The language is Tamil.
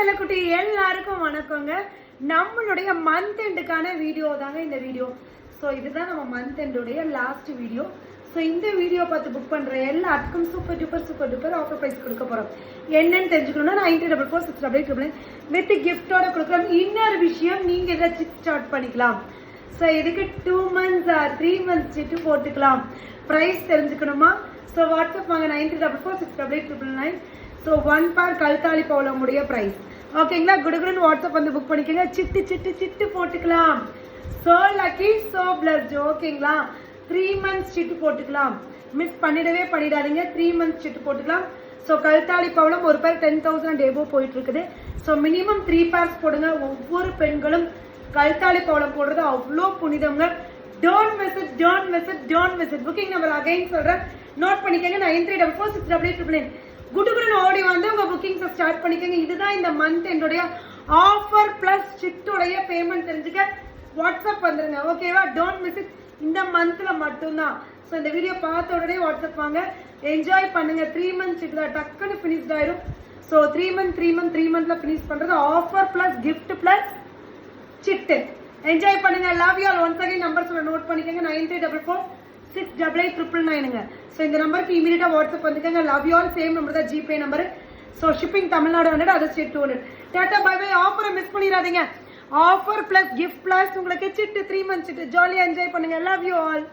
செல்லக்குட்டி எல்லாருக்கும் வணக்கங்க. நம்மளுடைய மந்த் எண்டுக்கான வீடியோ தாங்க இந்த வீடியோ. ஸோ இதுதான் நம்ம மந்த் எண்டுடைய லாஸ்ட் வீடியோ. ஸோ இந்த வீடியோ பார்த்து புக் பண்ற எல்லாத்துக்கும் சூப்பர் டூப்பர் ஆஃபர் பிரைஸ் கொடுக்க போறோம். என்னன்னு தெரிஞ்சுக்கணும்னா 90446699 வித் கிஃப்டோட கொடுக்குறோம். இன்னொரு விஷயம், நீங்க இதை சிட் ஸ்டார்ட் பண்ணிக்கலாம். ஸோ இதுக்கு 2 months 3 months சிட்டு போட்டுக்கலாம். பிரைஸ் தெரிஞ்சுக்கணுமா? ஸோ வாட்ஸ்அப் வாங்க 90446699. ஸோ 1 pair கல்தாளி பவுலமுடைய பிரைஸ். ஓகேங்களா? குடுகுடுன்னு வாட்ஸ்அப் வந்து புக் பண்ணிக்கோங்க. சிட்டு போட்டுக்கலாம். So lucky so blessed. ஓகேங்களா? 3 months சிட்டு போட்டுக்கலாம். மிஸ் பண்ணிடாதீங்க. 3 months சிட்டு போட்டுக்கலாம். ஸோ கல்தாளி பவுலம் ஒரு பேர் 10,000 எபோ போயிட்டு இருக்குது. ஸோ மினிமம் 3 pairs போடுங்க. ஒவ்வொரு பெண்களும் கல்தாளி பவுலம் போடுறது அவ்வளோ புனிதங்க. Don't miss it. Booking number again சொல்றேன், நோட் பண்ணிக்கோங்க. 93446699. குடுகுடுன்னு ஓடி வந்து உங்க புக்கிங்ஸ் ஸ்டார்ட் பண்ணிக்கோங்க. இதுதான் இந்த மந்த் என்னுடைய ஆஃபர் பிளஸ் சிட்டுடைய பேமெண்ட். தெரிஞ்சுக்க வாட்ஸ்அப் வந்துருங்க. ஓகேவா? Don't miss it. இந்த மந்த்ல மட்டும்தான். ஸோ இந்த வீடியோ பார்த்த உடனே வாட்ஸ்அப் வாங்க, என்ஜாய் பண்ணுங்க. 3 months சிட்டு டக்குன்னு பினிஷ்ட் ஆயிரும். ஸோ 3 monthல பினிஷ் பண்றது ஆஃபர் பிளஸ் கிஃப்ட் பிளஸ் சிட்டு. என்ஜாய் பண்ணுங்க. Love you all. Once again number சொல்ல நோட் பண்ணிக்கோங்க. 9344668899. ஸோ இந்த நம்பருக்கு இமீடியட்டா வாட்ஸ்அப் வந்துக்கோங்க. லவ் யூ ஆல். சேம் நம்பர் தான் GPay number. So shipping Tamil Nadu 100, other state 200. Tata bye bye. ஆஃபரை மிஸ் பண்ணிடாதீங்க. ஆஃபர் பிளஸ் கிஃப்ட் பிளஸ் உங்களுக்கு சிட்டு 3 months சிட்டு. ஜாலியா என்ஜாய் பண்ணுங்க. Love you all.